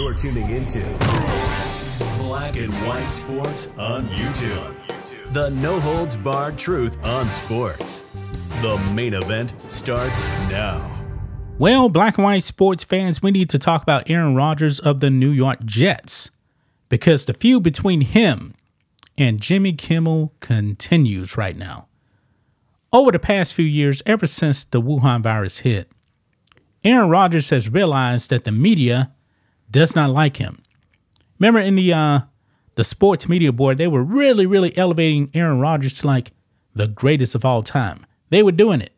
You're tuning into Black and White Sports on YouTube. The no-holds-barred truth on sports. The main event starts now. Well, Black and White sports fans, we need to talk about Aaron Rodgers of the New York Jets, because the feud between him and Jimmy Kimmel continues right now. Over the past few years, ever since the Wuhan virus hit, Aaron Rodgers has realized that the media does not like him. Remember in the sports media board, they were really elevating Aaron Rodgers to like the greatest of all time. They were doing it.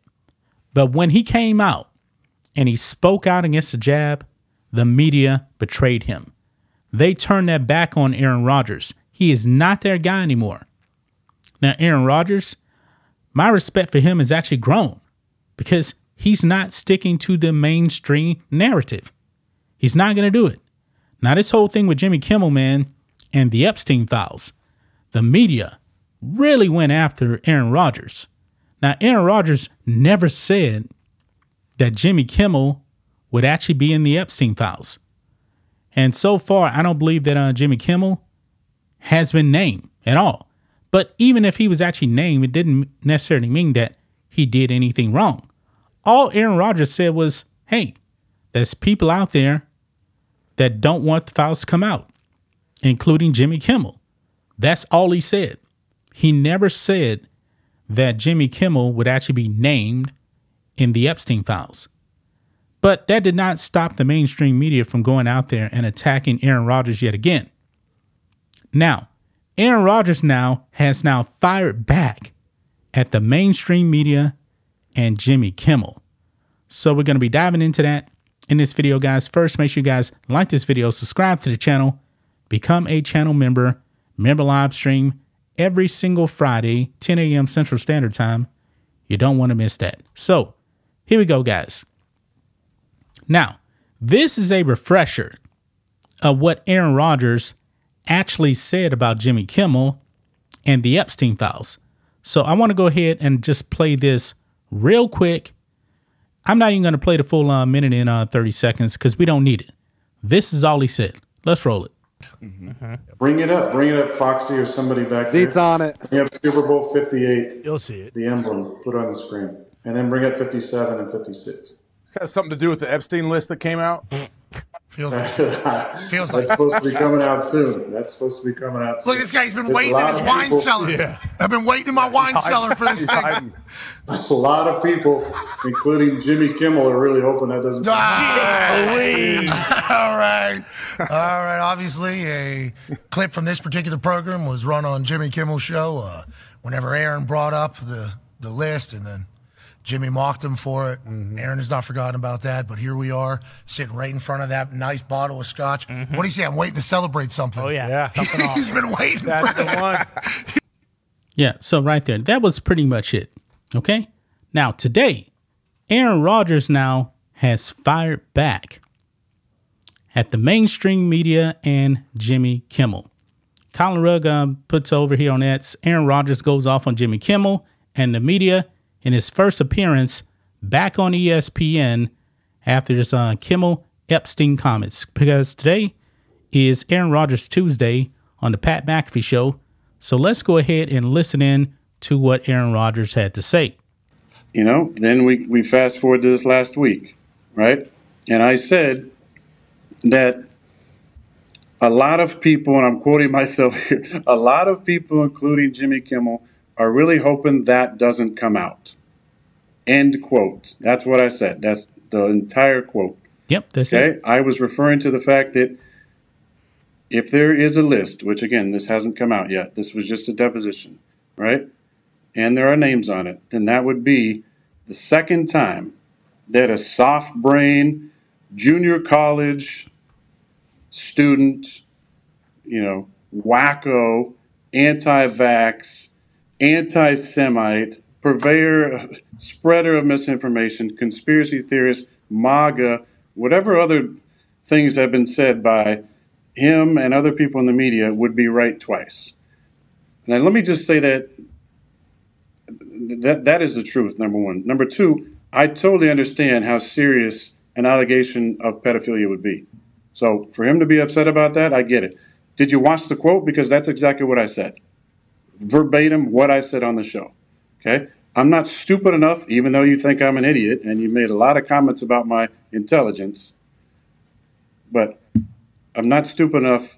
But when he came out and he spoke out against the jab, the media betrayed him. They turned their back on Aaron Rodgers. He is not their guy anymore. Now, Aaron Rodgers, my respect for him has actually grown because he's not sticking to the mainstream narrative. He's not going to do it. Now, this whole thing with Jimmy Kimmel, man, and the Epstein files, the media really went after Aaron Rodgers. Now, Aaron Rodgers never said that Jimmy Kimmel would actually be in the Epstein files. And so far, I don't believe that Jimmy Kimmel has been named at all. But even if he was actually named, it didn't necessarily mean that he did anything wrong. All Aaron Rodgers said was, hey, there's people out there that don't want the files to come out, including Jimmy Kimmel. That's all he said. He never said that Jimmy Kimmel would actually be named in the Epstein files. But that did not stop the mainstream media from going out there and attacking Aaron Rodgers yet again. Now, Aaron Rodgers has fired back at the mainstream media and Jimmy Kimmel. So we're going to be diving into that in this video, guys. First, make sure you guys like this video, subscribe to the channel, become a channel member live stream every single Friday, 10 a.m. Central Standard Time. You don't want to miss that. So here we go, guys. Now, this is a refresher of what Aaron Rodgers actually said about Jimmy Kimmel and the Epstein files. So I want to go ahead and just play this real quick. I'm not even going to play the full minute and 30 seconds because we don't need it. This is all he said. Let's roll it. Bring it up, Foxy or somebody back there. Seats on it. Bring up Super Bowl 58. You'll see it. The emblem, put it on the screen. And then bring up 57 and 56. Does that have something to do with the Epstein list that came out? Feels like That's supposed to be coming out soon. Look, this guy's been waiting in his wine cellar. Yeah. I've been waiting in my wine cellar for this thing. A lot of people, including Jimmy Kimmel, are really hoping that doesn't come out. All right. Obviously, a clip from this particular program was run on Jimmy Kimmel's show whenever Aaron brought up the list, and then Jimmy mocked him for it. Aaron has not forgotten about that, but here we are sitting right in front of that nice bottle of scotch. What do you say? I'm waiting to celebrate something. Oh, yeah. He's been waiting That's for the one. Yeah, so right there, that was pretty much it. Okay. Now, today, Aaron Rodgers now has fired back at the mainstream media and Jimmy Kimmel. Colin Rugg puts over here on X, Aaron Rodgers goes off on Jimmy Kimmel and the media in his first appearance back on ESPN after this Kimmel Epstein comments, because today is Aaron Rodgers Tuesday on the Pat McAfee show. So let's go ahead and listen in to what Aaron Rodgers had to say. You know, then we fast forward to this last week, right? And I said that a lot of people, and I'm quoting myself here, a lot of people, including Jimmy Kimmel, are really hoping that doesn't come out. End quote. That's what I said. That's the entire quote. Yep, that's it. I was referring to the fact that if there is a list, which again, this hasn't come out yet, this was just a deposition, right? And there are names on it, then that would be the second time that a soft brain junior college student, wacko, anti-vax, anti-Semite, purveyor, spreader of misinformation, conspiracy theorist, MAGA, whatever other things have been said by him and other people in the media would be right twice. Now, let me just say that is the truth, number one. Number two, I totally understand how serious an allegation of pedophilia would be. So for him to be upset about that, I get it. Did you watch the quote? Because that's exactly what I said. Verbatim what I said on the show. Okay? I'm not stupid enough, even though you think I'm an idiot, and you made a lot of comments about my intelligence, but I'm not stupid enough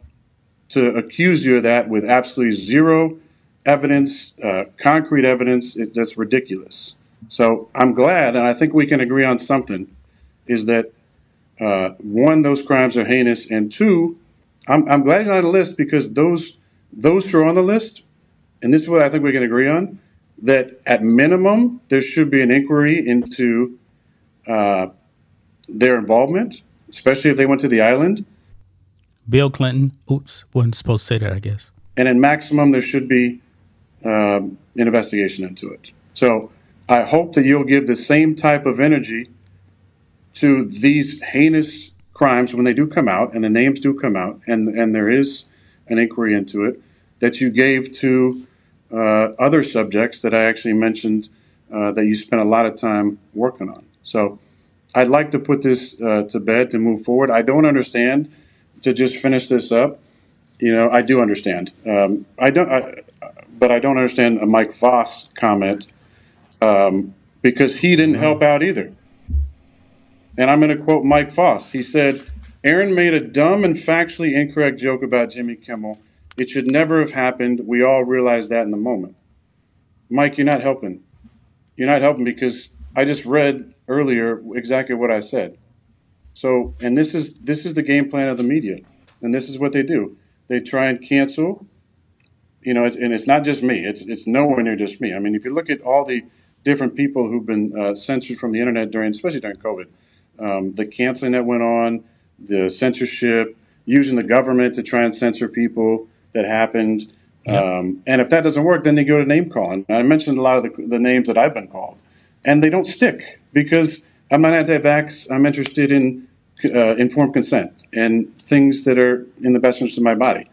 to accuse you of that with absolutely zero evidence, concrete evidence. That's ridiculous. So I'm glad, and I think we can agree on something, is that, one, those crimes are heinous, and two, I'm glad you're on the list because those who are on the list, and this is what I think we can agree on, that at minimum there should be an inquiry into their involvement, especially if they went to the island. Bill Clinton. Oops, wasn't supposed to say that, I guess. And at maximum, there should be an investigation into it. So I hope that you'll give the same type of energy to these heinous crimes when they do come out, and the names do come out, and there is an inquiry into it, that you gave to other subjects that I actually mentioned that you spent a lot of time working on. So I'd like to put this to bed to move forward. I don't understand, to just finish this up. I do understand. But I don't understand a Mike Voss comment because he didn't help out either. And I'm going to quote Mike Voss. He said, "Aaron made a dumb and factually incorrect joke about Jimmy Kimmel. It should never have happened. We all realized that in the moment." Mike, you're not helping. You're not helping because I just read earlier exactly what I said. So, and this is the game plan of the media, and this is what they do. They try and cancel. And it's not just me. It's nowhere near just me. I mean, if you look at all the different people who've been censored from the internet especially during COVID, the canceling that went on, the censorship, using the government to try and censor people that happened. Yep. And if that doesn't work, then they go to name calling. I mentioned a lot of the names that I've been called, and they don't stick because I'm not anti-vax. I'm interested in informed consent and things that are in the best interest of my body.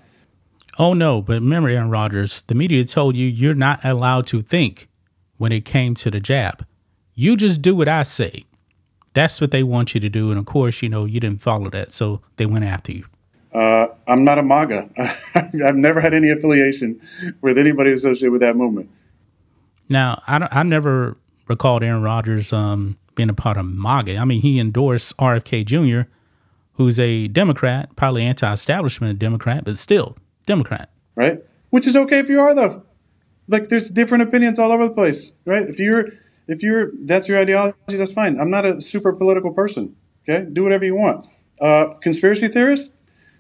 Oh, no. But remember, Aaron Rodgers, the media told you you're not allowed to think when it came to the jab. You just do what I say. That's what they want you to do. And of course, you didn't follow that. So they went after you. I'm not a MAGA. I've never had any affiliation with anybody associated with that movement. Now, I never recalled Aaron Rodgers being a part of MAGA. I mean, he endorsed RFK Jr., who's a Democrat, probably anti-establishment Democrat, but still Democrat. Right? Which is okay if you are, though. Like, there's different opinions all over the place, right? If that's your ideology, that's fine. I'm not a super political person, okay? Do whatever you want. Conspiracy theorists?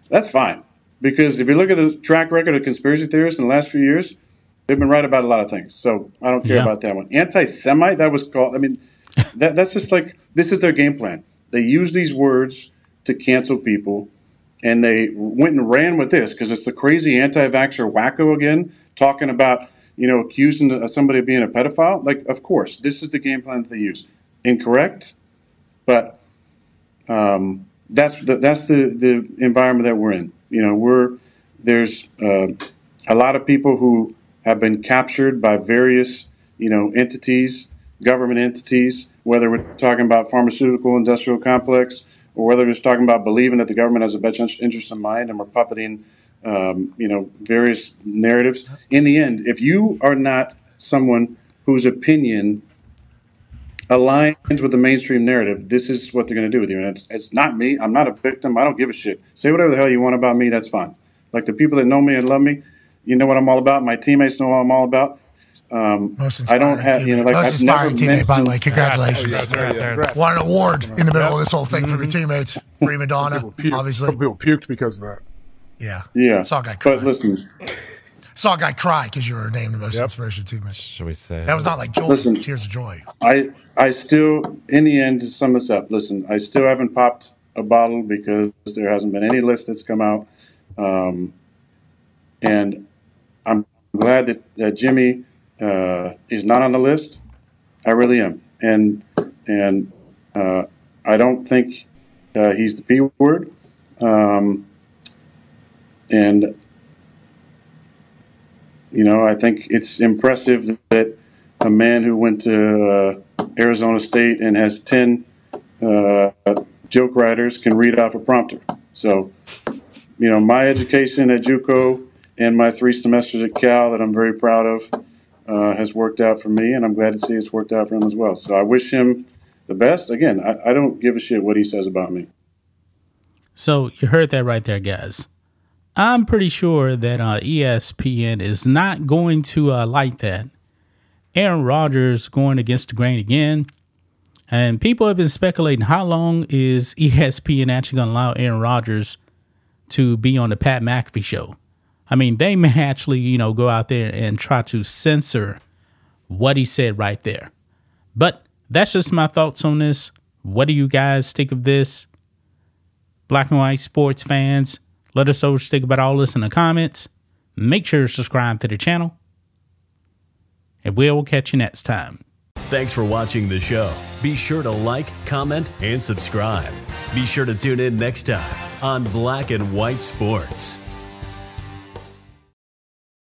That's fine. Because if you look at the track record of conspiracy theorists in the last few years, they've been right about a lot of things. So I don't care about that one. Anti-Semite, that was called, I mean, that's just like, this is their game plan. They use these words to cancel people, and they went and ran with this because it's the crazy anti-vaxxer wacko again, talking about, accusing somebody of being a pedophile. Like, of course, this is the game plan that they use. Incorrect, but that's the environment that we're in. There's a lot of people who have been captured by various, entities, government entities, whether we're talking about pharmaceutical industrial complex or whether we're just talking about believing that the government has a better interest in mind and we're puppeting, various narratives. In the end, if you are not someone whose opinion aligns with the mainstream narrative, this is what they're going to do with you. And it's not me. I'm not a victim. I don't give a shit. Say whatever the hell you want about me. That's fine. Like the people that know me and love me, you know what I'm all about. My teammates know what I'm all about. Most inspiring teammate, by the way. Congratulations. Won an award in the middle of this whole thing from your teammates. Prima donna, obviously. Some people puked because of that. Yeah. Saw a guy cry. But listen. Saw a guy cry because you were named the most inspirational teammate. Should we say? That was not like joy, tears of joy. I still, in the end, to sum this up, listen, I still haven't popped a bottle because there hasn't been any list that's come out. And I'm glad that Jimmy is not on the list. I really am. And I don't think he's the P word. I think it's impressive that a man who went to Arizona State and has 10 joke writers can read off a prompter. So, my education at JUCO and my 3 semesters at Cal that I'm very proud of has worked out for me, and I'm glad to see it's worked out for him as well. So I wish him the best. Again, I don't give a shit what he says about me. So you heard that right there, guys. I'm pretty sure that ESPN is not going to like that. Aaron Rodgers going against the grain again. And people have been speculating how long is ESPN actually going to allow Aaron Rodgers to be on the Pat McAfee show. I mean, they may actually, go out there and try to censor what he said right there. But that's just my thoughts on this. What do you guys think of this? Black and white sports fans, let us know what you think about all this in the comments. Make sure to subscribe to the channel. And we'll catch you next time. Thanks for watching the show. Be sure to like, comment, and subscribe. Be sure to tune in next time on Black and White Sports.